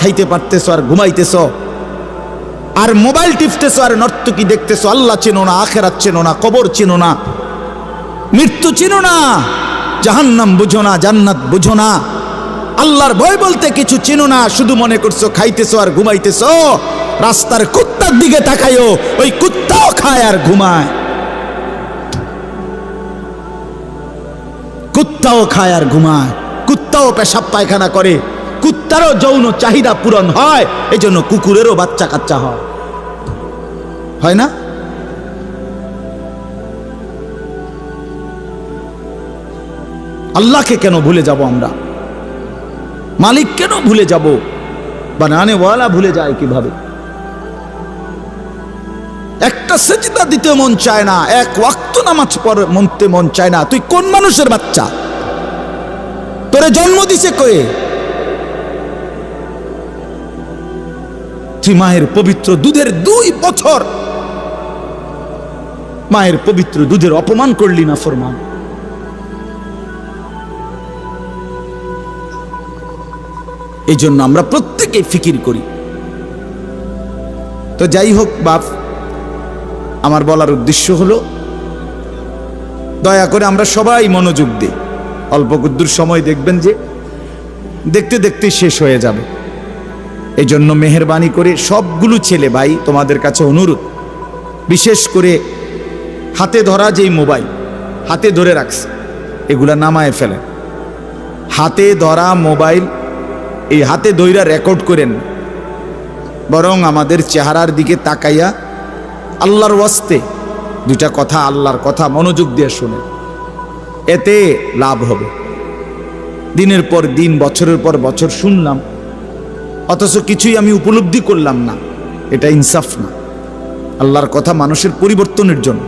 খাইতে পারতেছো আর ঘুমাইতেছো, আর মোবাইল টিপতেছো আর নর্তকী দেখতেছো। আল্লাহ চেনো না, আখিরাত চেনো না, কবর চেনো না, মৃত্যু চেনো না, জাহান্নাম বুঝো না, জান্নাত বুঝো না, আল্লাহর ভয় বলতে কিছু চেনো না। শুধু মনে করছো খাইতেছো আর ঘুমাইতেছো। রাস্তার কুত্তার দিকে তাকাইও, ওই কুত্তাও খায় আর ঘুমায়, কুত্তাও খায় আর ঘুমায়, কুত্তাও পেশাব পায়খানা করে, কুত্তারও যৌন চাহিদা পূরণ হয়। এই জন্য কুকুরেরও বাচ্চা কাচ্চা হয় না? আল্লাহকে কেন ভুলে যাব আমরা? মালিক কেন ভুলে যাব? বানানে ওয়ালা ভুলে যায় কিভাবে? একটা সেজদা দিতে মন চায় না, এক ওয়াক্ত নামাজ পড়তে মন চায় না। তুই কোন মানুষের বাচ্চা? তোরে জন্ম দিছে কয়ে? তুই মায়ের পবিত্র দুধের 2 বছর মায়ের পবিত্র দুধের অপমান করলি না ফরমান। এই জন্য আমরা প্রত্যেকে ফিকির করি। তো যাই হোক বাপ, আমার বলার উদ্দেশ্য হলো দয়া করে আমরা সবাই মনোযোগ দিই। অল্প কুদ্দুর সময় দেখবেন যে দেখতে দেখতে শেষ হয়ে যাবে। এই জন্য মেহেরবানি করে সবগুলো ছেলে ভাই তোমাদের কাছে অনুরোধ, বিশেষ করে হাতে ধরা যেই মোবাইল হাতে ধরে রাখছে এগুলা নামায় ফেলেন। হাতে ধরা মোবাইল এই হাতে ধইরা রেকর্ড করেন, বরং আমাদের চেহারার দিকে তাকাইয়া আল্লাহর ওয়াস্তে 2টা কথা, আল্লাহর কথা মনোযোগ দিয়ে শুনে, এতে লাভ হবে। দিনের পর দিন, বছরের পর বছর শুনলাম, অথচ কিছুই আমি উপলব্ধি করলাম না। এটা ইনসাফ না। আল্লাহর কথা মানুষের পরিবর্তনের জন্য,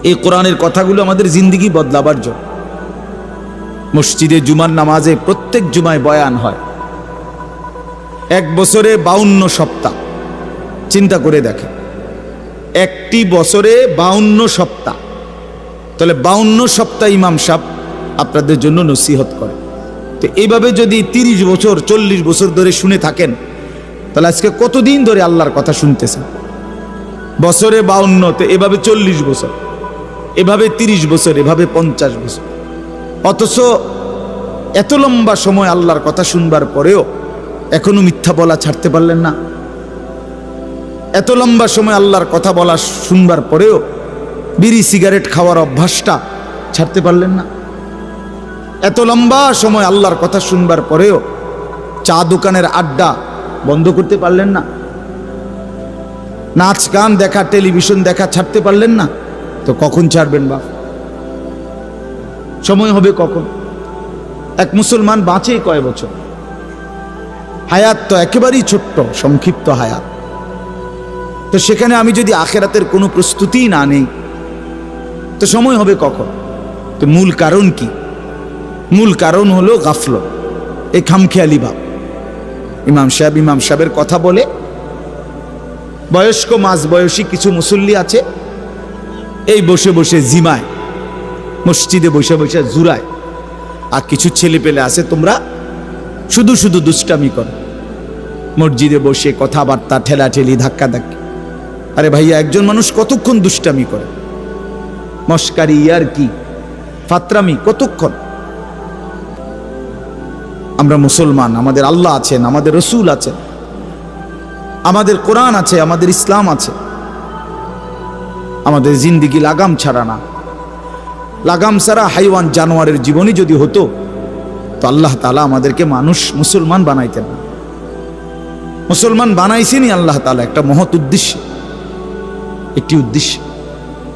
এই কোরআনের কথাগুলো আমাদের জিন্দেগি বদলাবার জন্য। মসজিদে জুমার নামাজে প্রত্যেক জুমায় বয়ান হয়। 1 বছরে 52 সপ্তাহ। চিন্তা করে দেখে, একটি বছরে 52 সপ্তাহ। তাহলে 52 সপ্তাহ ইমাম সাহেব আপনাদের জন্য নসিহত করে। তো এইভাবে যদি 30 বছর 40 বছর ধরে শুনে থাকেন, তাহলে আজকে কতদিন ধরে আল্লাহর কথা শুনতেছেন? বছরে 52, তো এভাবে 40 বছর, এভাবে 30 বছর, এভাবে 50 বছর। অথচ এত লম্বা সময় আল্লাহর কথা শুনবার পরেও এখনো মিথ্যা বলা ছাড়তে পারলেন না। এত লম্বা সময় আল্লাহর কথা বলা শুনবার পরেও বিড়ি সিগারেট খাওয়ার অভ্যাসটা ছাড়তে পারলেন না। এত লম্বা সময় আল্লাহর কথা শুনবার পরেও চা দোকানের আড্ডা বন্ধ করতে পারলেন না। নাচ গান দেখা, টেলিভিশন দেখা ছাড়তে পারলেন না। তো কখন ছাড়বেন বাপ? সময় হবে কখন? এক মুসলমান বাঁচে কয় বছর? হায়াত তো একেবারেই ছোট্ট, সংক্ষিপ্ত হায়াত। তো সেখানে আমি যদি আখিরাতের কোনো প্রস্তুতি না নেই, তো সময় হবে কখন? তো মূল কারণ কি? মূল কারণ হলো গাফলত, এই খামখেয়ালি ভাব। ইমাম সাহেবের কথা বলে, বয়স্ক মাঝ বয়সী কিছু মুসল্লি আছে, এই বসে বসে জিমায়, মসজিদে বসে বসে জুরায়। আর কিছু ছেলে পেলে আছে, তোমরা শুধু শুধু দুষ্টামি করো, মসজিদে বসে কথাবার্তা, ঠেলাঠেলি, ধাক্কাধাক্কি। আরে ভাইয়া, একজন মানুষ কতক্ষণ দুষ্টামি করে? মস্কারি, ইয়ার কি, ফাতরামি কতক্ষণ? আমরা মুসলমান, আমাদের আল্লাহ আছেন, আমাদের রসুল আছেন, আমাদের কোরআন আছে, আমাদের ইসলাম আছে। আমাদের জিন্দিগি লাগাম ছাড়া না। লাগাম ছাড়া হাইওয়ান জানোয়ারের জীবনই যদি হতো, তো আল্লাহ তাআলা আমাদেরকে মানুষ মুসলমান বানাইতেন না। মুসলমান বানাইছেনই আল্লাহ তাআলা একটা মহৎ উদ্দেশ্যে, একটি উদ্দেশ্য।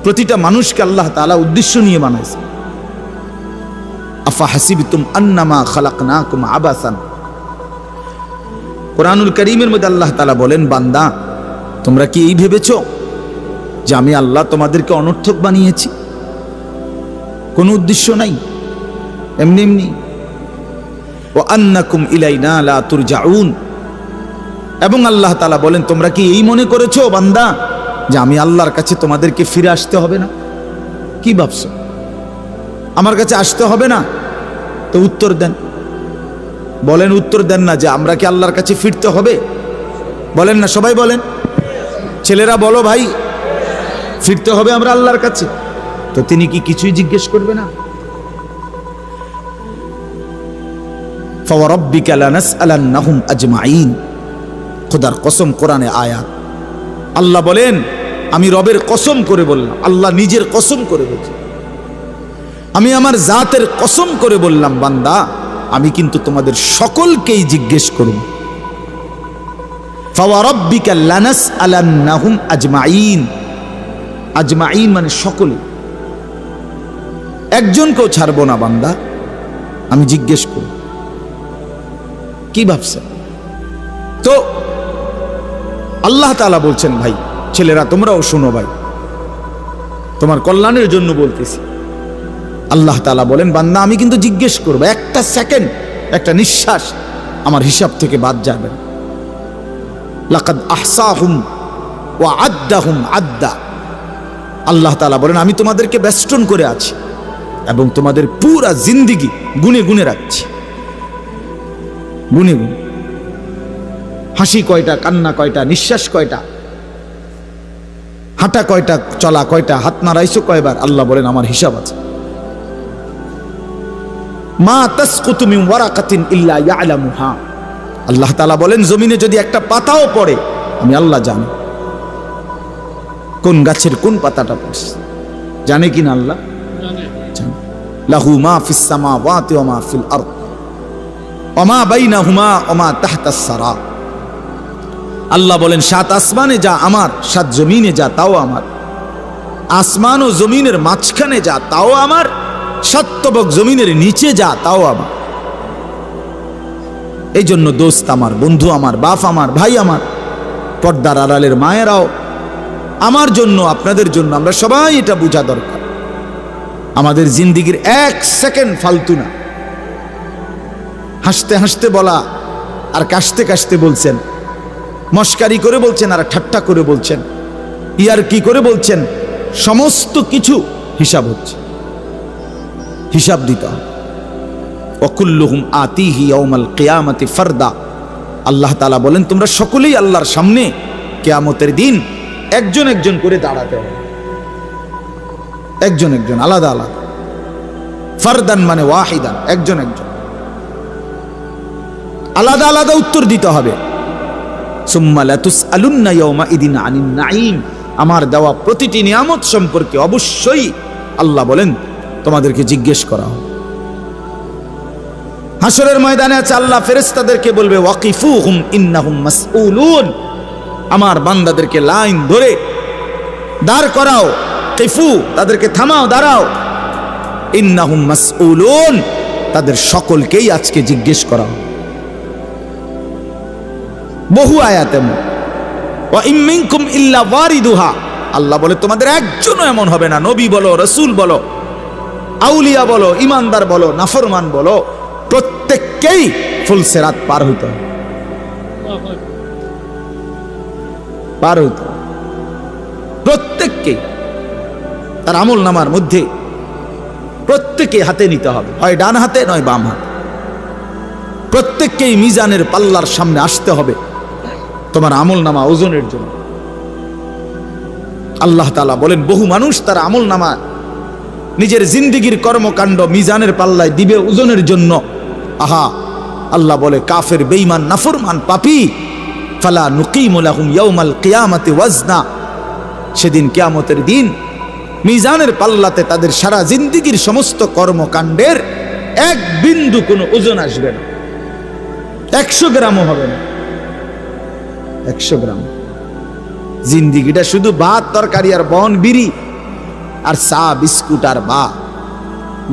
প্রতিটা মানুষকে আল্লাহ তাআলা উদ্দেশ্য নিয়ে বানাইছে। আফা হাসিবতুম আন্নামা খালাকনাকুম আবাসান। কোরআনুল কারীমের মধ্যে আল্লাহ তাআলা বলেন, বান্দা তোমরা কি এই ভেবেছো যে আমি আল্লাহ তোমাদেরকে অনর্থক বানিয়েছি? কোনো উদ্দেশ্য নাই, এমনি এমনি। ওয়া আন্নাকুম ইলাইনা লা তুরজাউন। এবং আল্লাহ তাআলা বলেন, তোমরা কি এই মনে করেছো বান্দা যে আমি আল্লাহর কাছে তোমাদেরকে ফিরে আসতে হবে না? কি ভাবছো আমার কাছে আসতে হবে না? তো উত্তর দেন, বলেন, উত্তর দেন না যে আমরা কি আল্লাহর কাছে ফিরতে হবে? বলেন না, সবাই বলেন। ছেলেরা বলো ভাই, ফিরতে হবে আমরা আল্লাহর কাছে। তো তিনি কি কিছুই জিজ্ঞেস করবে না? ফাওয়ারাব্বিকা লানাসআলান্নাহুম আজমাইন। খোদার কসম, কোরআনে আয়াত। আল্লাহ বলেন, আমি রবের কসম করে বললাম, আল্লাহ নিজের কসম করে বলছেন, আমি আমার জাতের কসম করে বললাম, বান্দা আমি কিন্তু তোমাদের সকলকেই জিজ্ঞেস করব। ফাওয়ারাব্বিকা লানাসআলান্নাহুম আজমাইন। আজমাইন মানে সকলে, একজনকেও ছাড়বো না বান্দা, আমি জিজ্ঞেস করব। কি ভাবছেন? তো আল্লাহ তাআলা বলছেন, ভাই ছেলেরা তোমরাও শোনো ভাই, তোমার কল্যাণের জন্য বলতেছি। আল্লাহ তাআলা বলেন, বান্দা আমি কিন্তু জিজ্ঞেস করব, একটা সেকেন্ড, একটা নিঃশ্বাস আমার হিসাব থেকে বাদ যাবে না। লাকাদ আহসাহুম ওয়া আদ্দাহুম আদ্দা। আল্লাহ তাআলা বলেন, আমি তোমাদেরকে বেষ্টন করে আছি এবং তোমাদের পুরা জিন্দেগি গুনে গুনে রাখছি, গুনে গুনে। হাসি কয়টা, কান্না কয়টা, নিঃশ্বাস কয়টা, হাঁটা কয়টা, চলা কয়টা, হাত নাড়াইছো কয়বার, আল্লাহ বলেন আমার হিসাব আছে। মা তাসকুতু মিন ওয়ারাকাতিন ইল্লা ইয়ালামুহা। আল্লাহ তাআলা বলেন, জমিনে যদি একটা পাতাও পড়ে আমি আল্লাহ জানি, কোন গাছের কোন পাতাটা পড়ছে, জানে কিনা আল্লাহ জানে। লাহু মা ফিস সামাওয়াতি ওয়া মা ফিল আরদ ওয়া মা বাইনাহুমা ওয়া মা তাহতাস সারা। আল্লাহ বলেন, সাত আসমানে যা আমার, সাত জমিনে যা তাও আমার, আসমান ও জমিনের মাঝখানে যা তাও আমার, সাত তবক জমিনের নিচে যা তাও আমার। এই জন্য দোস্ত আমার, বন্ধু আমার, বাপ আমার, ভাই আমার, পর্দার আড়ালের মায়েরাও, আমার জন্য আপনাদের জন্য আমরা সবাই এটা বোঝা দরকার, আমাদের জিন্দেগির এক সেকেন্ড ফালতু না। হাসতে হাসতে বলা আর কাশতে কাশতে বলছেন, মস্কারি করে বলছেন আর ঠাট্টা করে বলছেন, ইয়ার কি করে বলছেন, সমস্ত কিছু হিসাব হচ্ছে, হিসাব দিতে হবে। ওয়াকুল্লুহুম আতিহি ইয়াউমাল কিয়ামাতি ফারদা। আল্লাহ তাআলা বলেন, তোমরা সকলেই আল্লাহর সামনে কিয়ামতের দিন একজন একজন করে দাঁড়াতে হবে, একজন একজন, আলাদা আলাদা। ফারদান মানে ওয়াহিদান, একজন একজন, আলাদা আলাদা উত্তর দিতে হবে। সুম্মা লাতুসআলুন্না ইয়াউমাইদিন আনিন নাঈম। আমার দেওয়া প্রতিটি নিয়ামত সম্পর্কে অবশ্যই আল্লাহ বলেন তোমাদেরকে জিজ্ঞেস করা হবে। হাসরের ময়দানে আছে, আল্লাহ ফেরেশতাদেরকে বলবে, ওয়াকিফুহুম ইন্নাহুম মাসউলুন। আমার বান্দাদেরকে লাইন ধরে দাঁড় করাও, কিফু তাদেরকে থামাও, দাঁড়াও। ইন্নাহুম মাসউলুন, তাদের সকলকেই আজকে জিজ্ঞেস করা হবে। বহু আয়াতে ওয়া ইম মিনকুম ইল্লা ওয়ারিদুহা। আল্লাহ বলে তোমাদের একজনও এমন হবে না, নবী বলো, রাসূল বলো, আউলিয়া বলো, ইমানদার বলো, নাফরমান বলো, প্রত্যেককেই ফুলসিরাত পার হইতে হবে, পার হইতে হবে প্রত্যেককেই। তার আমল নামার মধ্যে প্রত্যেকে হাতে নিতে হবে, হয় ডান হাতে নয় বাম হাতে। প্রত্যেককেই মিজানের পাল্লার সামনে আসতে হবে তোমার আমল নামা ওজনের জন্য। আল্লাহ তাআলা বলেন, বহু মানুষ তার আমল নামা নিজের জিন্দেগির কর্মকাণ্ড মিজানের পাল্লায় দিবে ওজনের জন্য। আহা, আল্লাহ বলে, কাফের, বেঈমান, নাফরমান, পাপী, ফালা নুকিমু লাহুম ইয়াউমাল কিয়ামাতি ওয়াজনা। সেদিন কিয়ামতের দিন মিজানের পাল্লাতে তাদের সারা জিন্দেগির সমস্ত কর্মকাণ্ডের এক বিন্দু কোনো ওজন আসবে না, 100 গ্রামও হবে না, 100 গ্রাম। জিন্দেগিটা শুধু ভাত তরকারি আর বন বিড়ি আর চা বিস্কুট আর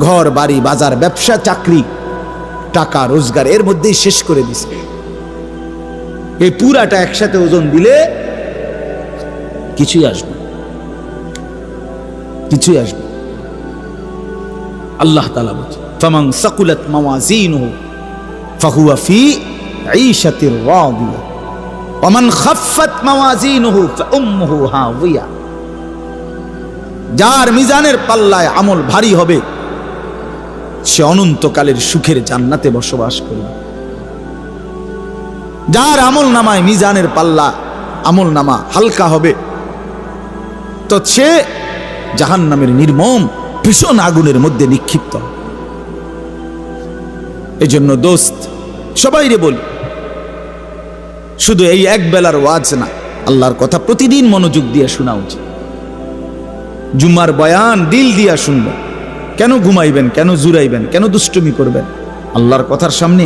ঘর বাড়ি বাজার ব্যবসা চাকরি টাকা রোজগার এর মধ্যেই শেষ করে দিছে। এই পুরাটা একসাথে ওজন দিলে কিছুই আসবে, কিছুই আসবে। আল্লাহ তাআলা বলেন, ফামান সাকুলাত মাওয়াজিনুহু ফাহুয়া ফি ঈশাতির রাদিয়া ওয়া মান খাফফাত মাওয়াজিনুহু ফাউম্মুহু হাওিয়া। যার মিজানের পাল্লায় আমল ভারী হবে সে অনন্তকালের সুখের জান্নাতে বসবাস করবে। যার আমল নামায় মিজানের পাল্লা আমল নামা হালকা হবে, তো সে জাহান্নামের নির্মম ভীষণ আগুনের মধ্যে নিক্ষিপ্ত। এই জন্য দোস্ত সবাইরে বলি, শুধু এই এক বেলার ওয়াজ না, আল্লাহর কথা প্রতিদিন মনোযোগ দিয়ে শোনা উচিত। জুমার বয়ান দিল দিয়া শুনবেন। কেন ঘুমাইবেন, কেন জুরাইবেন, কেন দুষ্টুমি করবেন? আল্লাহর কথার সামনে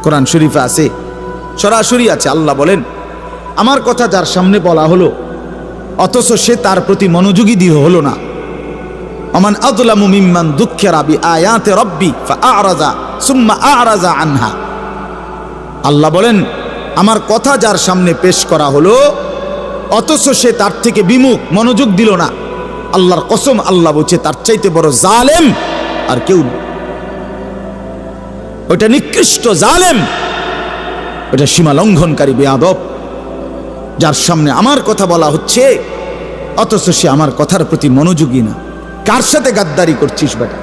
কোরআন শরীফে আছে, সরাসরি আছে। আল্লাহ বলেন, আমার কথা যার সামনে বলা হলো অথচ সে তার প্রতি মনোযোগী দিয়ে হলো না। আমান আযলামু মিম্মান যুক্কিরা বিআয়াতি রাব্বি ফাআরাযা সুম্মা আ'রাযা আনহা। আল্লাহ বলেন, আমার কথা যার সামনে পেশ করা হলো অথচ সে তার থেকে বিমুখ, মনোযোগ দিল না, আল্লাহর কসম, আল্লাহ বলছে তার চাইতে বড় জালেম আর কেউ নেই। ওটা নিকৃষ্ট জালেম, ওটা সীমা লঙ্ঘনকারী বেয়াদব, যার সামনে আমার কথা বলা হচ্ছে অথচ সে আমার কথার প্রতি মনোযোগী না। কার সাথে গাদ্দারি করছিস বেটা?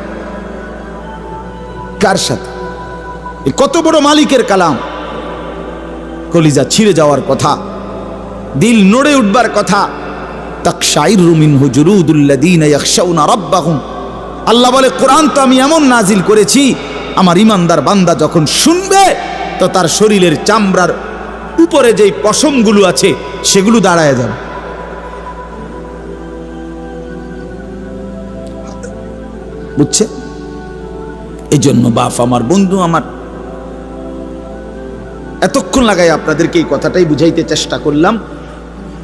কার সাথে? কত বড় মালিকের কালাম, কলিজা ছিঁড়ে যাওয়ার কথা, দিল নড়ে উঠবার কথা। তাকশাইরু মিনহু জুলুদুল্লাযীনা ইয়াখশাউনা রাব্বাহুম। আল্লাহ বলে, কোরআন তো আমি এমন নাজিল করেছি, আমার ইমানদার বান্দা যখন শুনবে তো তার শরীরের চামড়ার উপরে যেই পশমগুলো আছে সেগুলো দাঁড়ায় যাবে। বুঝছে? এই জন্য বাপ আমার, বন্ধু আমার, এতক্ষণ লাগাই আপনাদেরকে এই কথাটাই বুঝাইতে চেষ্টা করলাম।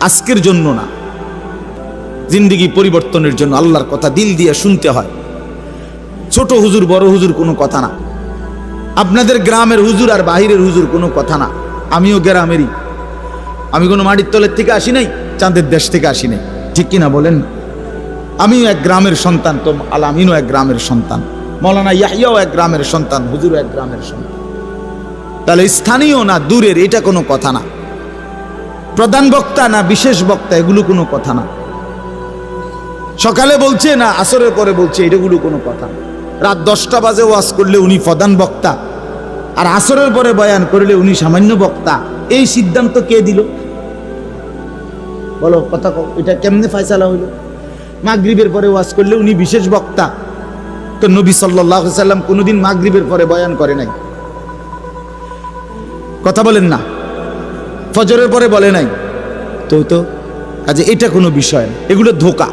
আজকের জন্য না, জিন্দেগি পরিবর্তনের জন্য আল্লাহর কথা দিল দিয়ে শুনতে হয়। ছোট হুজুর বড় হুজুর কোনো কথা না, আপনাদের গ্রামের হুজুর আর বাহিরের হুজুর কোনো কথা না। আমিও গ্রামেরই, আমি কোনো মাটির তলের থেকে আসি নাই, চাঁদের দেশ থেকে আসি নাই, ঠিক কিনা বলেন? আমিও এক গ্রামের সন্তান, তো আল আমিনও এক গ্রামের সন্তান, মৌলানা ইয়াহিয়াও এক গ্রামের সন্তান, হুজুরও এক গ্রামের সন্তান। তাহলে স্থানীয় না দূরের এটা কোনো কথা না, প্রধান বক্তা না বিশেষ বক্তা এগুলো কোনো কথা না, সকালে বলছে না আসরের পরে বলছে এটাগুলো কোনো কথা না। রাত 10টা বাজে ওয়াজ করলে উনি প্রধান বক্তা, আর আসরের পরে বয়ান করলে উনি সামান্য বক্তা। এই সিদ্ধান্ত কে দিল বলো? কথা এটা কেমনে ফয়সালা হইল? মাগরিবের পরে ওয়াজ করলে উনি বিশেষ বক্তা, তো নবী সাল্লাল্লাহু আলাইহি সাল্লাম কোনোদিন মাগরিবের পরে বয়ান করে নাই, কথা বলেন না? ফজরের পরে বলে নাই, তো কাজে এটা কোনো বিষয় না, এগুলো ধোঁকা।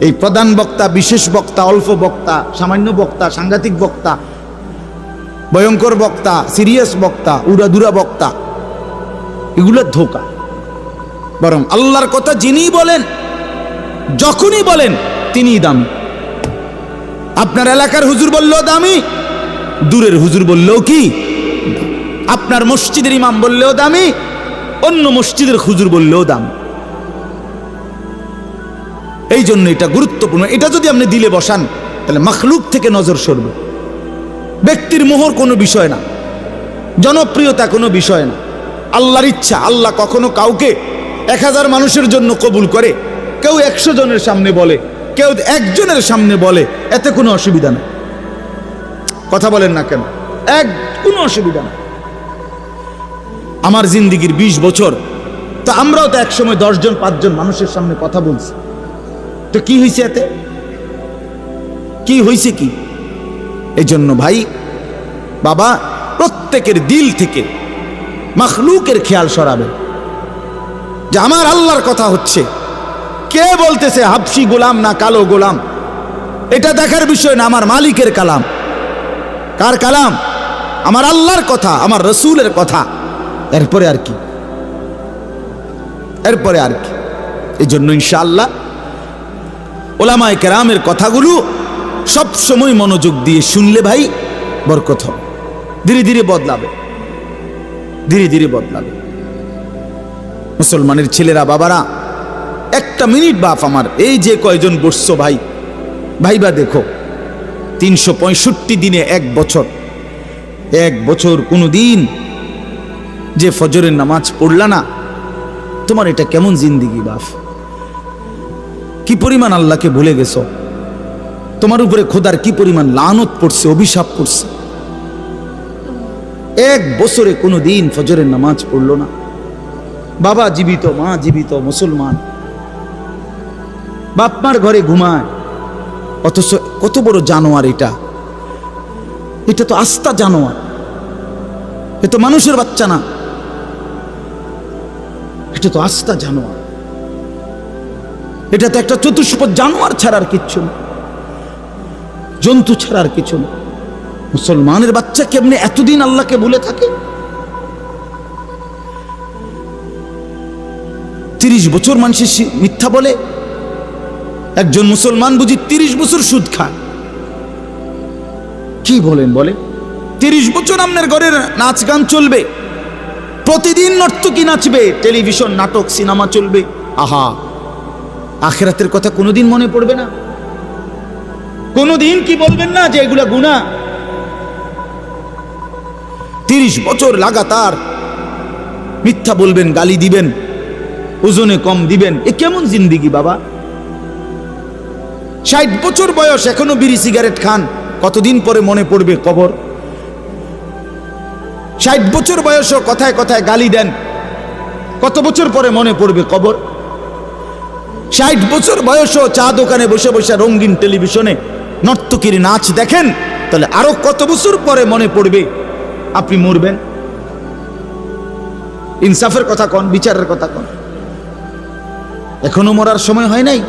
এই প্রধান বক্তা, বিশেষ বক্তা, অল্প বক্তা, সামান্য বক্তা, সাংঘাতিক বক্তা, ভয়ঙ্কর বক্তা, সিরিয়াস বক্তা, উড়াদুরা বক্তা, এগুলো ধোঁকা। বরং আল্লাহর কথা যিনি বলেন, যখনই বলেন, তিনিই দামি। আপনার এলাকার হুজুর বললেও দামি, দূরের হুজুর বললেও কি, আপনার মসজিদের ইমাম বললেও দামি, অন্য মসজিদের হুজুর বললেও দামি। এই জন্য এটা গুরুত্বপূর্ণ। এটা যদি আপনি দিলে বসান তাহলে মাখলুক থেকে নজর সরবে। ব্যক্তির মোহর কোনো বিষয় না, জনপ্রিয়তা কোনো বিষয় না, আল্লাহর ইচ্ছা। আল্লাহ কখনো কাউকে 1000 মানুষের জন্য কবুল করে, কেউ 100 জনের সামনে বলে, কেউ 1 জনের সামনে বলে, এতে কোনো অসুবিধা নেই। কথা বলেন না কেন? কোনো অসুবিধা নেই। আমার জিন্দিগির 20 বছর, তো আমরাও তো একসময় 10 জন 5 জন মানুষের সামনে কথা বলছি, তো কি হয়েছে এতে? কি হয়েছে কি? এই জন্য ভাই বাবা, প্রত্যেকের দিল থেকে মাখলুকের খেয়াল সরাবে যে আমার আল্লাহর কথা হচ্ছে। কে বলতেছে হাবশি গোলাম না কালো গোলাম, এটা দেখার বিষয় না, আমার মালিকের কালাম। কার কালাম? আমার আল্লাহর কথা, আমার রসুলের কথা। এরপরে আর কি? এরপরে আর কি? এই জন্য ইনশাআল্লাহ ওলামায়ে কেরামের কথাগুলো সব সময় মনোযোগ দিয়ে শুনলে ভাই বরকত হবে। ধীরে ধীরে বদলাবে, ধীরে ধীরে বদলাবে। মুসলমানের ছেলেরা, বাবারা, একটা মিনিট বাপ আমার, এই যে কয়জন বসছো ভাই, ভাইবা দেখো, 365 দিনে 1 বছর, 1 বছর কোনো দিন যে ফজরের নামাজ পড়লা না, তোমার এটা কেমন জিন্দিগি বাপ? কি পরিমাণ আল্লাহকে ভুলে গেছো? তোমার উপরে খোদার কি পরিমাণ লানত পড়ছে, অভিশাপ পড়ছে। এক বছরে কোনো দিন ফজরের নামাজ পড়লো না। বাবা জীবিত, মা জীবিত, মুসলমান, বাপ মার ঘরে ঘুমায়, অথচ কত বড় জানোয়ার এটা। এটা তো আস্তা জানোয়ার, এ তো মানুষের বাচ্চা না, এটা তো আস্তা জানোয়ার। এটা তো একটা চতুষ্পদ জানোয়ার ছাড়ার কিচ্ছু না, জন্তু ছাড়ার কিছু না। মুসলমানের বাচ্চা কেমনে এতদিন আল্লাহকে ভুলে থাকে? 30 বছর মানুষের মিথ্যা বলে, একজন মুসলমান বুঝি 30 বছর সুদ খায়। কি বলেন বলে? 30 বছর আপনার ঘরের নাচ গান চলবে, প্রতিদিন নর্তকী নাচবে, টেলিভিশন নাটক সিনেমা চলবে। আহা, আখিরাতের কথা কোনোদিন মনে পড়বে না? কোনোদিন কি বলবেন না যে এগুলা গুনাহ? 30 বছর লাগাতার মিথ্যা বলবেন, গালি দিবেন, ওজনে কম দিবেন, এ কেমন জিন্দিগি বাবা? 60 বছর বয়স এখনো বিড়ি সিগারেট খান, কতদিন পরে মনে পড়বে কবর? 60 বছর বয়সও কথায় কথায় গালি দেন, কত বছর পরে মনে পড়বে কবর? 60 বছর বয়সও চা দোকানে বসে বসে রঙিন টেলিভিশনে নর্তকীর নাচ দেখেন, তাহলে আরো কত বছর পরে মনে পড়বে আপনি মরবেন? ইনসাফের কথা কন, বিচারের কথা কন। এখনো মরার সময় হয় নাই?